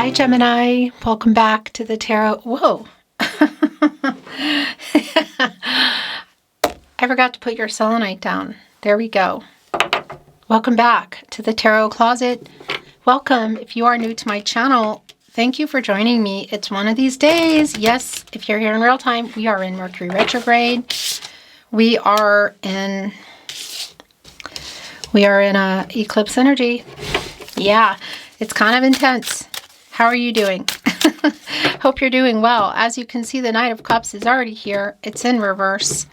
Hi, Gemini. Welcome back to the tarot. Whoa. I forgot to put your selenite down. There we go. Welcome back to the tarot closet. Welcome. If you are new to my channel, thank you for joining me. It's one of these days. Yes, if you're here in real time, we are in Mercury retrograde. We are in a eclipse energy. Yeah, it's kind of intense. How are you doing? Hope you're doing well. As you can see, the Knight of Cups is already here. It's in reverse.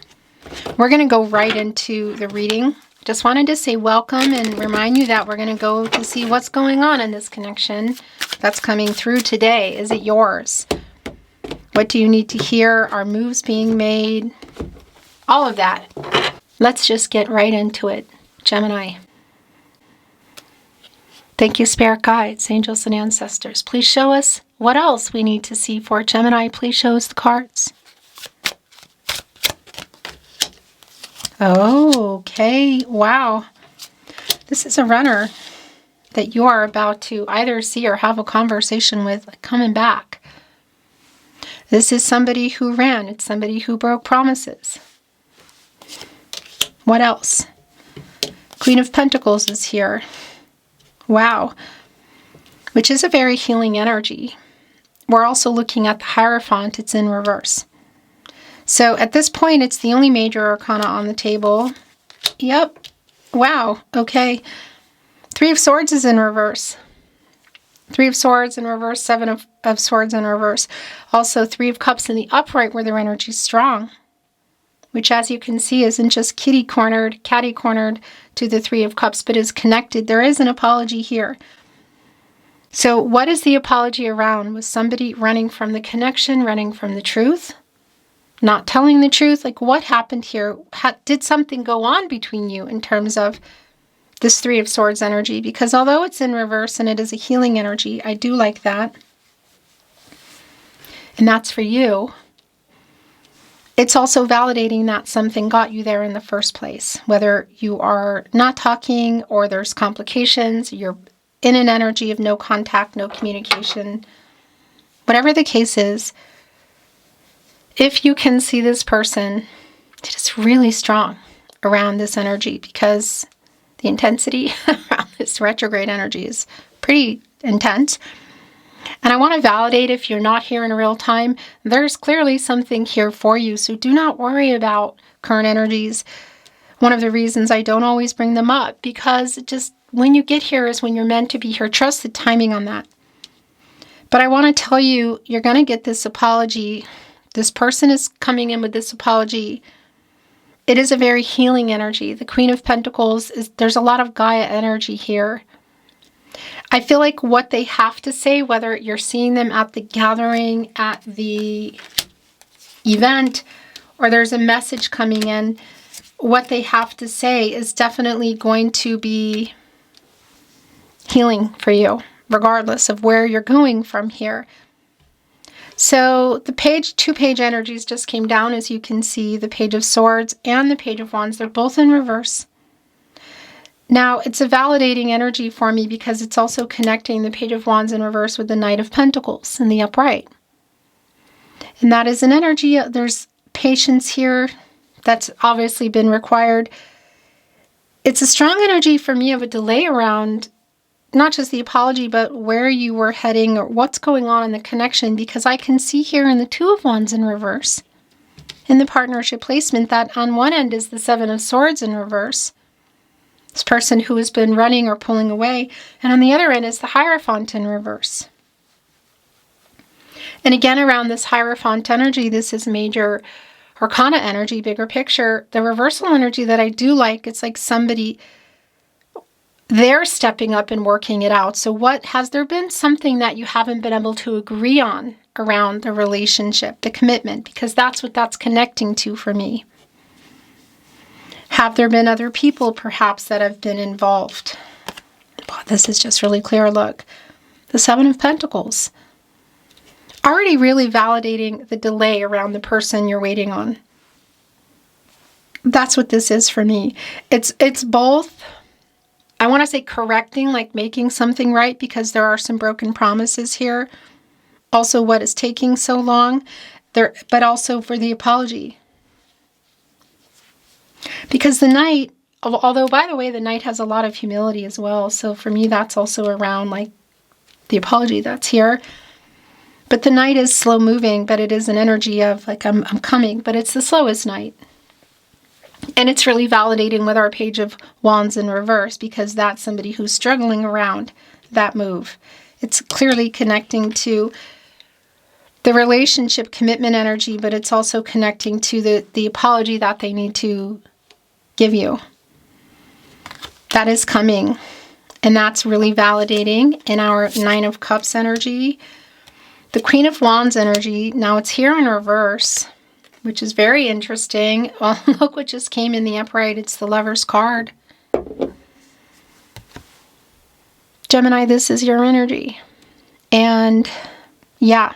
We're going to go right into the reading. Just wanted to say welcome and remind you that we're going to go to see what's going on in this connection that's coming through today. Is it yours? What do you need to hear? Are moves being made? All of that. Let's just get right into it. Gemini. Thank you, Spirit Guides, Angels, and Ancestors. Please show us what else we need to see for Gemini. Please show us the cards. Okay, wow. This is a runner that you are about to either see or have a conversation with coming back. This is somebody who ran. It's somebody who broke promises. What else? Queen of Pentacles is here. Wow. Which is a very healing energy. We're also looking at the Hierophant. It's in reverse. So at this point, it's the only major arcana on the table. Yep. Wow. Okay. Three of Swords is in reverse. Three of Swords in reverse. Seven of Swords in reverse. Also, Three of Cups in the upright where their energy is strong. Which, as you can see, isn't just catty-cornered to the Three of Cups, but is connected. There is an apology here. So what is the apology around? Was somebody running from the connection, running from the truth? Not telling the truth? Like, what happened here? Did something go on between you in terms of this Three of Swords energy? Because although it's in reverse and it is a healing energy, I do like that. And that's for you. It's also validating that something got you there in the first place. Whether you are not talking or there's complications, you're in an energy of no contact, no communication. Whatever the case is, if you can see this person, it is really strong around this energy because the intensity around this retrograde energy is pretty intense. And I want to validate, if you're not here in real time, there's clearly something here for you. So do not worry about current energies. One of the reasons I don't always bring them up, because just when you get here is when you're meant to be here. Trust the timing on that. But I want to tell you, you're going to get this apology. This person is coming in with this apology. It is a very healing energy. The Queen of Pentacles, there's a lot of Gaia energy here. I feel like what they have to say, whether you're seeing them at the gathering, at the event, or there's a message coming in, what they have to say is definitely going to be healing for you, regardless of where you're going from here. So the two-page energies just came down, as you can see, the Page of Swords and the Page of Wands. They're both in reverse. Now, it's a validating energy for me because it's also connecting the Page of Wands in reverse with the Knight of Pentacles in the upright. And that is an energy, there's patience here that's obviously been required. It's a strong energy for me of a delay around not just the apology, but where you were heading or what's going on in the connection, because I can see here in the Two of Wands in reverse, in the partnership placement, that on one end is the Seven of Swords in reverse. This person who has been running or pulling away. And on the other end is the Hierophant in reverse. And again, around this Hierophant energy, this is major arcana energy, bigger picture. The reversal energy that I do like, it's like somebody, they're stepping up and working it out. So has there been something that you haven't been able to agree on around the relationship, the commitment? Because that's what that's connecting to for me. Have there been other people, perhaps, that have been involved? Wow, this is just really clear. Look, the Seven of Pentacles. Already really validating the delay around the person you're waiting on. That's what this is for me. It's both I want to say correcting, like making something right, because there are some broken promises here. Also, what is taking so long, there, but also for the apology. Because the Knight, although by the way, the Knight has a lot of humility as well. So for me, that's also around like the apology that's here. But the Knight is slow moving, but it is an energy of like, I'm coming, but it's the slowest Knight. And it's really validating with our Page of Wands in reverse, because that's somebody who's struggling around that move. It's clearly connecting to the relationship commitment energy, but it's also connecting to the apology that they need to give you. That is coming. And that's really validating in our Nine of Cups energy. The Queen of Wands energy, now it's here in reverse, which is very interesting. Well, look what just came in the upright. It's the Lover's card. Gemini, this is your energy. And yeah,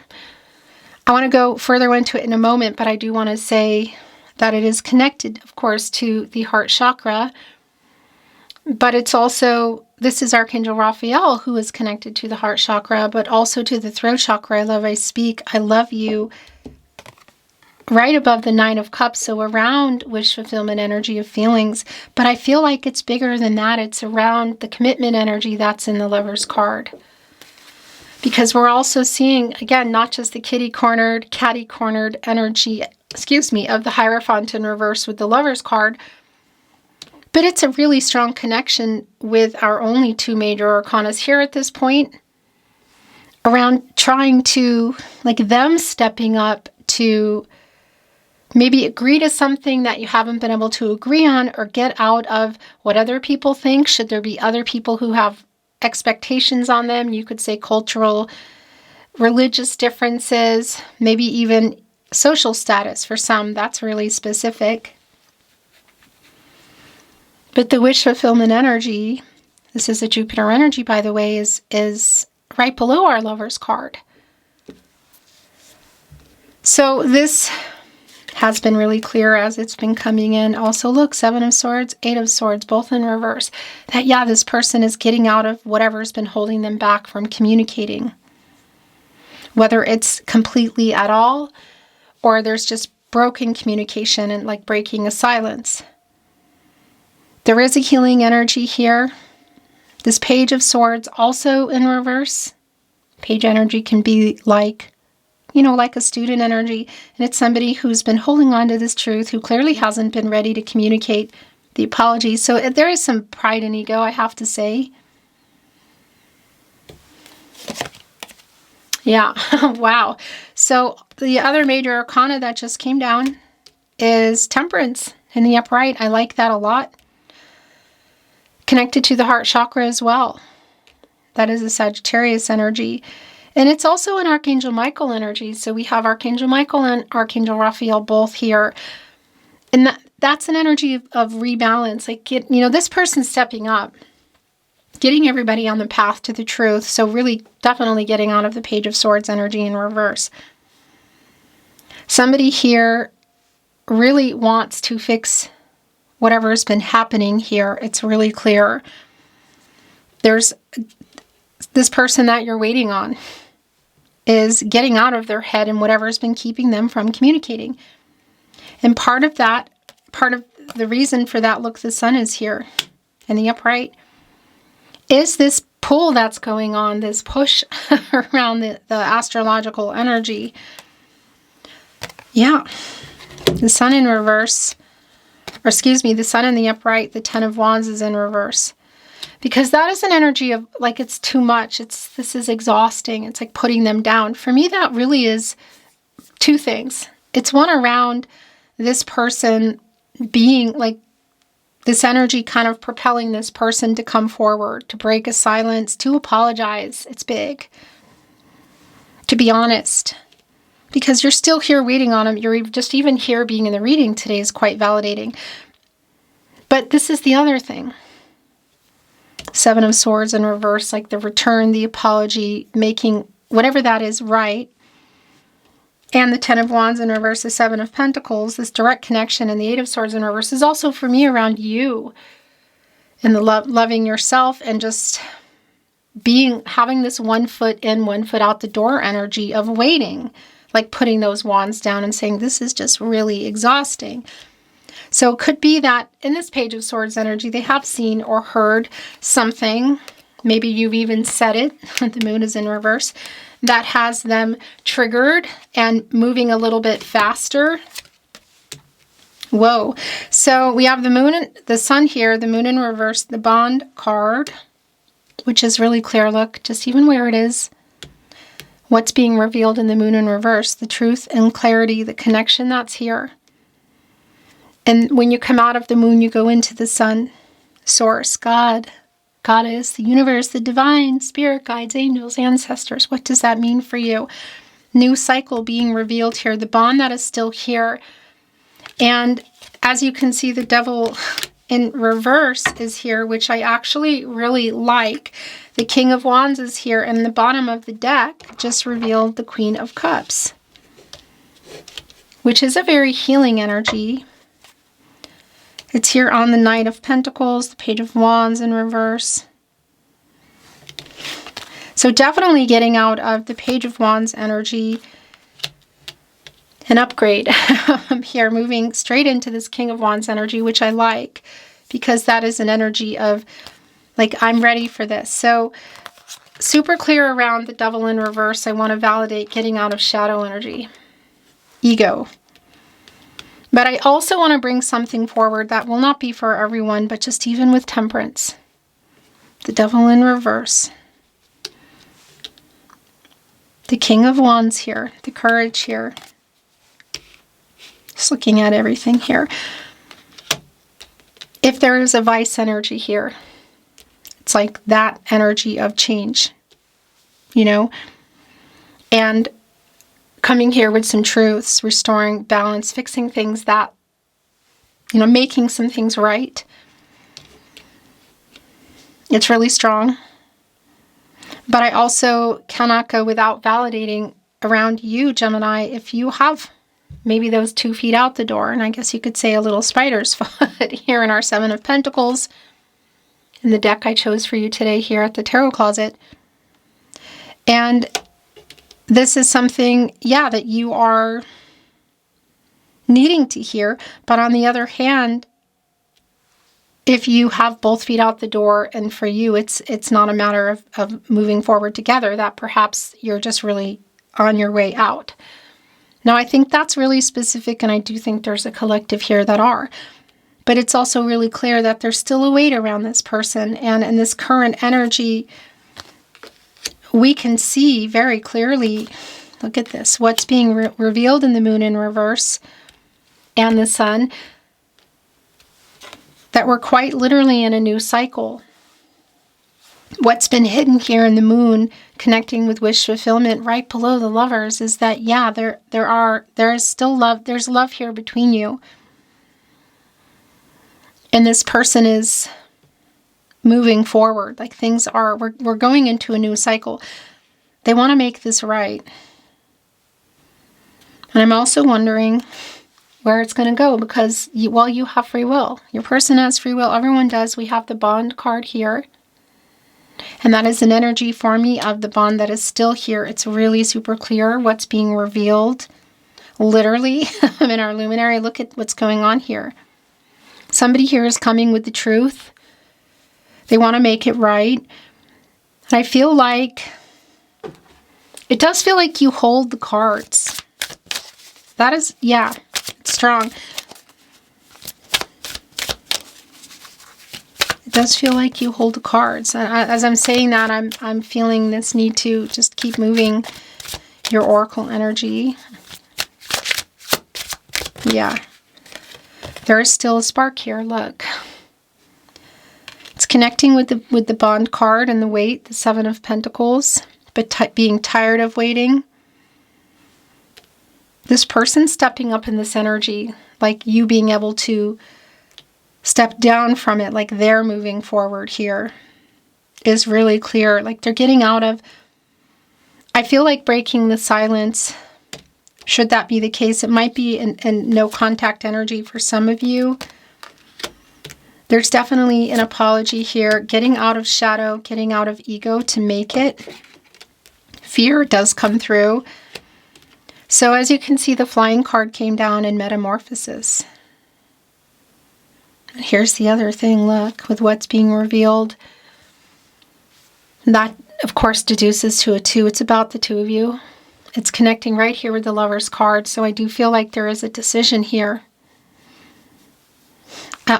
I want to go further into it in a moment, but I do want to say that it is connected, of course, to the heart chakra. But it's also, this is Archangel Raphael, who is connected to the heart chakra, but also to the throat chakra. I love, I speak, I love you. Right above the Nine of Cups, so around wish fulfillment energy of feelings. But I feel like it's bigger than that. It's around the commitment energy that's in the Lover's card. Because we're also seeing, again, not just the kitty-cornered, catty-cornered energy, of the Hierophant in reverse with the Lover's card, but it's a really strong connection with our only two major arcanas here at this point, around trying to, like them stepping up to maybe agree to something that you haven't been able to agree on, or get out of what other people think. Should there be other people who have expectations on them? You could say cultural, religious differences, maybe even social status for some. That's really specific. But the wish fulfillment energy, this is a Jupiter energy, by the way, is right below our Lover's card. So this has been really clear as it's been coming in. Also, look, Seven of Swords, Eight of Swords, both in reverse. That, yeah, this person is getting out of whatever's been holding them back from communicating. Whether it's completely at all, or there's just broken communication and like breaking a silence. There is a healing energy here. This Page of Swords also in reverse. Page energy can be like, you know, like a student energy. And it's somebody who's been holding on to this truth, who clearly hasn't been ready to communicate the apology. So there is some pride and ego, I have to say. Yeah, wow. So the other major arcana that just came down is Temperance in the upright. I like that a lot. Connected to the heart chakra as well. That is a Sagittarius energy. And it's also an Archangel Michael energy. So we have Archangel Michael and Archangel Raphael both here. And that's an energy of rebalance. Like, this person's stepping up, getting everybody on the path to the truth. So really definitely getting out of the Page of Swords energy in reverse. Somebody here really wants to fix whatever's been happening here. It's really clear. There's this person that you're waiting on is getting out of their head and whatever's been keeping them from communicating. And part of the reason for that, look, the Sun is here in the upright, is this pull that's going on, this push around the astrological energy. Yeah. The Sun in reverse, the Sun in the upright, the Ten of Wands is in reverse. Because that is an energy of, like, it's too much. This is exhausting. It's like putting them down. For me, that really is two things. It's one around this person being, like, this energy kind of propelling this person to come forward, to break a silence, to apologize. It's big. To be honest. Because you're still here waiting on them. You're just even here being in the reading today is quite validating. But this is the other thing. Seven of Swords in reverse, like the return, the apology, making whatever that is right. And the Ten of Wands in reverse, the Seven of Pentacles, this direct connection, and the Eight of Swords in reverse is also for me around you. and the loving yourself, and just having this 1 foot in, 1 foot out the door energy of waiting, like putting those wands down and saying, this is just really exhausting. So it could be that in this Page of Swords energy, they have seen or heard something. Maybe you've even said it. The moon is in reverse. That has them triggered and moving a little bit faster. Whoa. So we have the moon and the sun here, the moon in reverse, the Bond card, which is really clear. Look, just even where it is. What's being revealed in the moon in reverse, the truth and clarity, the connection that's here. And when you come out of the moon, you go into the sun, source, God, Goddess, the universe, the divine, spirit guides, angels, ancestors. What does that mean for you? New cycle being revealed here, the bond that is still here. And as you can see, the devil in reverse is here, which I actually really like. The King of Wands is here, and the bottom of the deck just revealed the Queen of Cups, which is a very healing energy. It's here on the Knight of Pentacles, the Page of Wands in reverse. So definitely getting out of the Page of Wands energy, an upgrade here, moving straight into this King of Wands energy, which I like, because that is an energy of, like, I'm ready for this. So super clear around the devil in reverse. I want to validate getting out of shadow energy, ego. But I also want to bring something forward that will not be for everyone, but just even with temperance. The devil in reverse. The King of Wands here, the courage here. Just looking at everything here. If there is a vice energy here, it's like that energy of change, you know? And coming here with some truths, restoring balance, fixing things that, you know, making some things right. It's really strong. But I also cannot go without validating around you, Gemini, if you have maybe those 2 feet out the door, and I guess you could say a little spider's foot here in our Seven of Pentacles, in the deck I chose for you today here at the Tarot Closet. And this is something, yeah, that you are needing to hear. But on the other hand, if you have both feet out the door, and for you it's not a matter of moving forward together, that perhaps you're just really on your way out. Now, I think that's really specific, and I do think there's a collective here that are. But it's also really clear that there's still a weight around this person. And in this current energy, we can see very clearly, look at this, what's being revealed in the moon in reverse and the sun, that we're quite literally in a new cycle. What's been hidden here in the moon, connecting with wish fulfillment right below the Lovers, is that, yeah, there is still love. There's love here between you. And this person is moving forward. Like, things are, we're going into a new cycle. They want to make this right. And I'm also wondering where it's going to go, because you have free will. Your person has free will. Everyone does. We have the Bond card here. And that is an energy for me of the bond that is still here. It's really super clear what's being revealed. Literally, in our luminary, look at what's going on here. Somebody here is coming with the truth. They want to make it right. And I feel like, it does feel like you hold the cards. That is, yeah, it's strong. It does feel like you hold the cards. And as I'm saying that, I'm feeling this need to just keep moving your oracle energy. Yeah. There is still a spark here, look. It's connecting with the Bond card and the weight, the Seven of Pentacles, but being tired of waiting. This person stepping up in this energy, like you being able to step down from it, like they're moving forward here, is really clear. Like they're getting out of, I feel like breaking the silence. Should that be the case, it might be in no contact energy for some of you. There's definitely an apology here, getting out of shadow, getting out of ego to make it. Fear does come through. So as you can see, the flying card came down in metamorphosis. And here's the other thing, look, with what's being revealed. That, of course, deduces to a 2. It's about the 2 of you. It's connecting right here with the Lover's card. So I do feel like there is a decision here.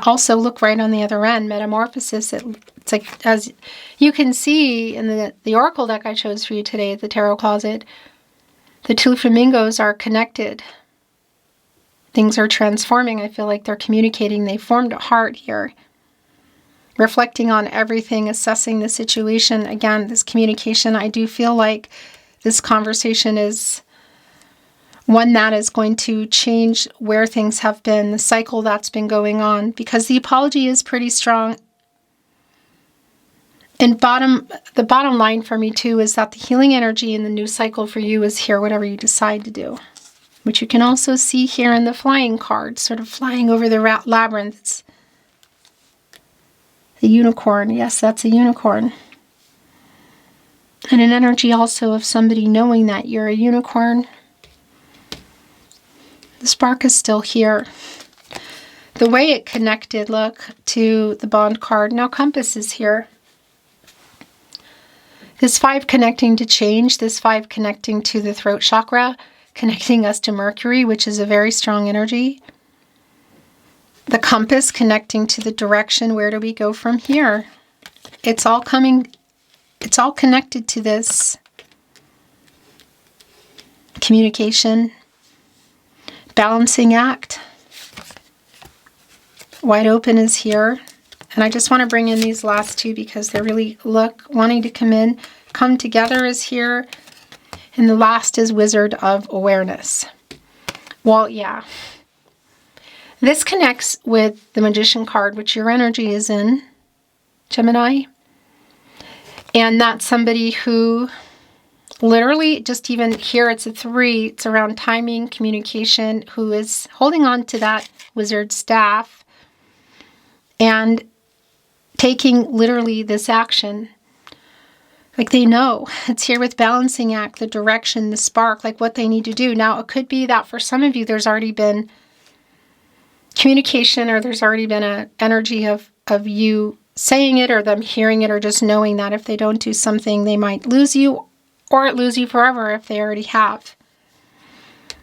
Also, look right on the other end, metamorphosis. It's like, as you can see in the oracle deck I chose for you today at the tarot closet, the 2 flamingos are connected. Things are transforming. I feel like they're communicating. They formed a heart here. Reflecting on everything, assessing the situation. Again, this communication, I do feel like this conversation is one that is going to change where things have been, the cycle that's been going on, because the apology is pretty strong. And the bottom line for me too is that the healing energy in the new cycle for you is here, whatever you decide to do. Which you can also see here in the flying card, sort of flying over the labyrinth. It's the unicorn. Yes, that's a unicorn. And an energy also of somebody knowing that you're a unicorn. The spark is still here. The way it connected, look, to the bond card. Now compass is here. This 5 connecting to change, this 5 connecting to the throat chakra, connecting us to Mercury, which is a very strong energy. The compass connecting to the direction, where do we go from here? It's all connected to this communication. Balancing act. Wide open is here. And I just want to bring in these last 2 because they're really, wanting to come in. Come together is here. And the last is Wizard of Awareness. Well, yeah. This connects with the Magician card, which your energy is in, Gemini. And that's somebody who literally, just even here, it's a 3. It's around timing, communication, who is holding on to that wizard staff and taking literally this action. Like they know. It's here with balancing act, the direction, the spark, like what they need to do. Now, it could be that for some of you, there's already been communication, or there's already been an energy of you saying it, or them hearing it, or just knowing that if they don't do something, they might lose you, or lose you forever if they already have.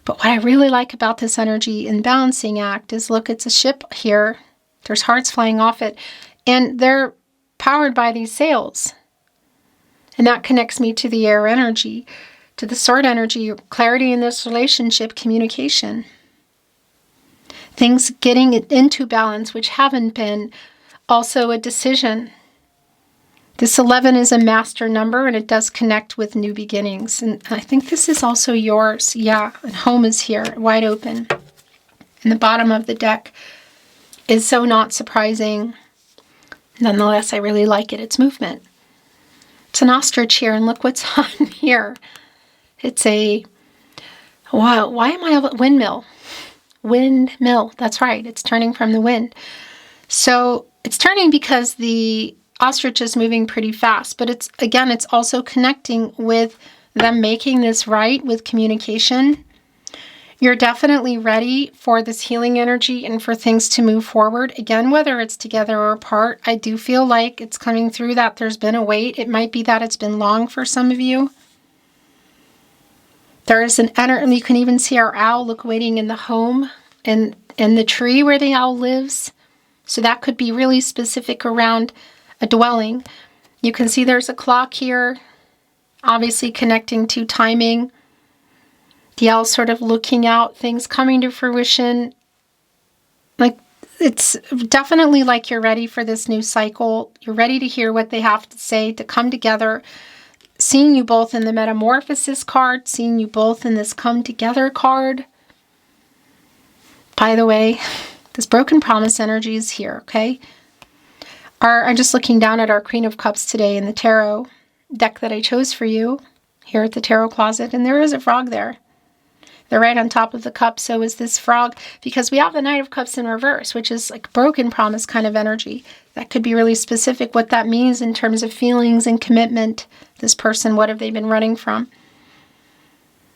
But what I really like about this energy in balancing act is, look, it's a ship here. There's hearts flying off it, and they're powered by these sails. And that connects me to the air energy, to the sword energy, clarity in this relationship, communication. Things getting into balance, which haven't been, also a decision. This 11 is a master number, and it does connect with new beginnings. And I think this is also yours. Yeah, and home is here, wide open. And the bottom of the deck is so not surprising. Nonetheless, I really like it. It's movement. It's an ostrich here, and look what's on here. It's a, wow, why am I a windmill? Windmill, that's right. It's turning from the wind. So it's turning because the ostrich is moving pretty fast, but it's, again, it's also connecting with them making this right with communication. You're definitely ready for this healing energy and for things to move forward. Again, whether it's together or apart, I do feel like it's coming through that there's been a wait. It might be that it's been long for some of you. There is an energy, you can even see our owl, look, waiting in the home and in the tree where the owl lives. So that could be really specific around a dwelling. You can see there's a clock here, obviously connecting to timing. The owl sort of looking out, things coming to fruition. Like, it's definitely like you're ready for this new cycle. You're ready to hear what they have to say, to come together. Seeing you both in the Metamorphosis card, seeing you both in this Come Together card. By the way, this Broken Promise energy is here, okay? I'm just looking down at our Queen of Cups today in the tarot deck that I chose for you here at the tarot closet, and there is a frog there. They're right on top of the cup. So is this frog, because we have the Knight of Cups in reverse, which is like broken promise kind of energy. That could be really specific what that means in terms of feelings and commitment. This person, what have they been running from?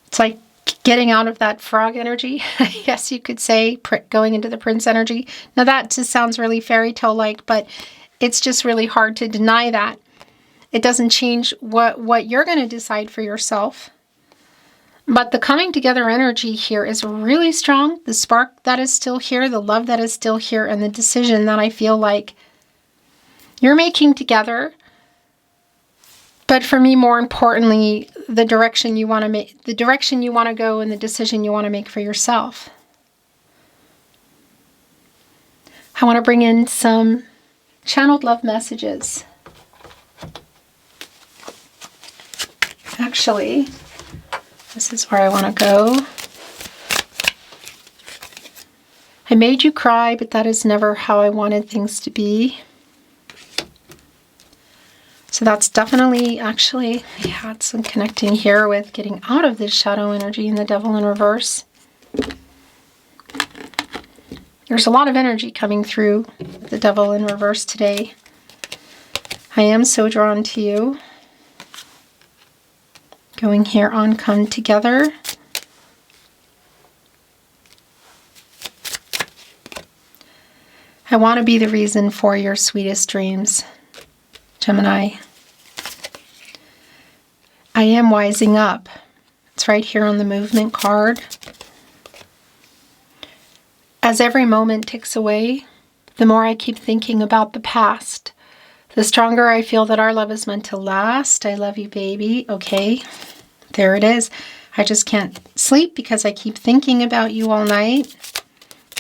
It's like getting out of that frog energy, I guess you could say, going into the prince energy. Now that just sounds really fairy tale-like, but it's just really hard to deny that. It doesn't change what you're going to decide for yourself. But the coming together energy here is really strong. The spark that is still here, the love that is still here, and the decision that I feel like you're making together. But for me, more importantly, the direction you want to make, the direction you want to go, and the decision you want to make for yourself. I want to bring in some channeled love messages. Actually, this is where I want to go. I made you cry, but that is never how I wanted things to be. So that's definitely, actually, we had some connecting here with getting out of this shadow energy and the devil in reverse. There's a lot of energy coming through with the devil in reverse today. I am so drawn to you. Going here on Come Together. I want to be the reason for your sweetest dreams, Gemini. I am wising up. It's right here on the movement card. As every moment ticks away, the more I keep thinking about the past, the stronger I feel that our love is meant to last. I love you, baby. Okay, there it is. I just can't sleep because I keep thinking about you all night.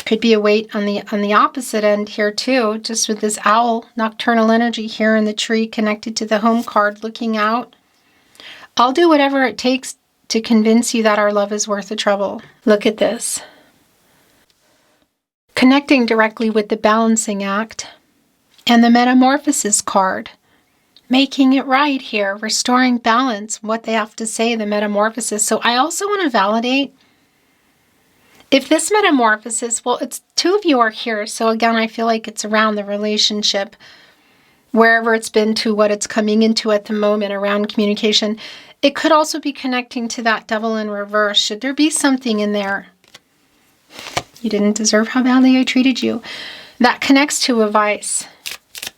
Could be a weight on the opposite end here too, just with this owl nocturnal energy here in the tree connected to the home card looking out. I'll do whatever it takes to convince you that our love is worth the trouble. Look at this. Connecting directly with the balancing act and the metamorphosis card. Making it right here, restoring balance, what they have to say, the metamorphosis. So I also want to validate if this metamorphosis, well, it's two of you are here. So again, I feel like it's around the relationship, wherever it's been to what it's coming into at the moment around communication. It could also be connecting to that devil in reverse. Should there be something in there? You didn't deserve how badly I treated you. That connects to a vice.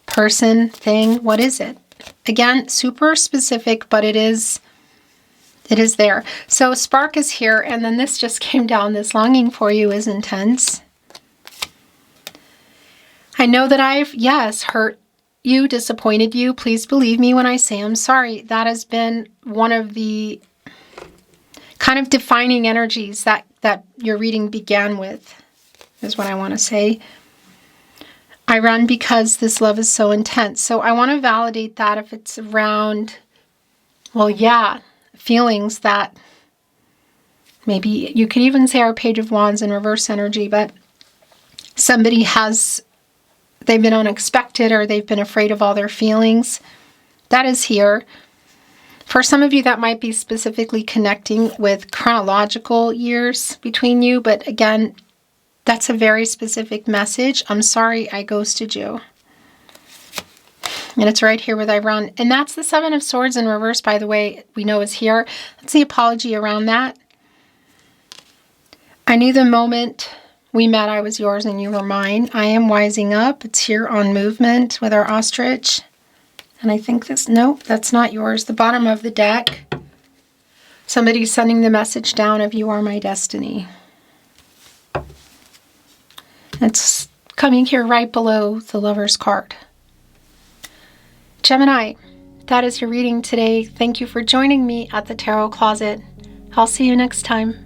Person, thing, what is it? Again, super specific, but it is there. So spark is here, and then this just came down. This longing for you is intense. I know that I've, yes, hurt you, disappointed you. Please believe me when I say I'm sorry. That has been one of the kind of defining energies that your reading began with, is what I want to say. I run because this love is so intense. So I want to validate that if it's around, well, yeah, feelings that maybe you could even say our Page of Wands in reverse energy, but somebody has, they've been unexpected or they've been afraid of all their feelings. That is here. For some of you, that might be specifically connecting with chronological years between you, but again, that's a very specific message. I'm sorry I ghosted you. And it's right here with I run. And that's the Seven of Swords in reverse, by the way, we know is here. That's the apology around that. I knew the moment we met I was yours and you were mine. I am wising up. It's here on movement with our ostrich. And I think this, nope, that's not yours. The bottom of the deck. Somebody's sending the message down of you are my destiny. It's coming here right below the Lover's card. Gemini, that is your reading today. Thank you for joining me at the Tarot Closet. I'll see you next time.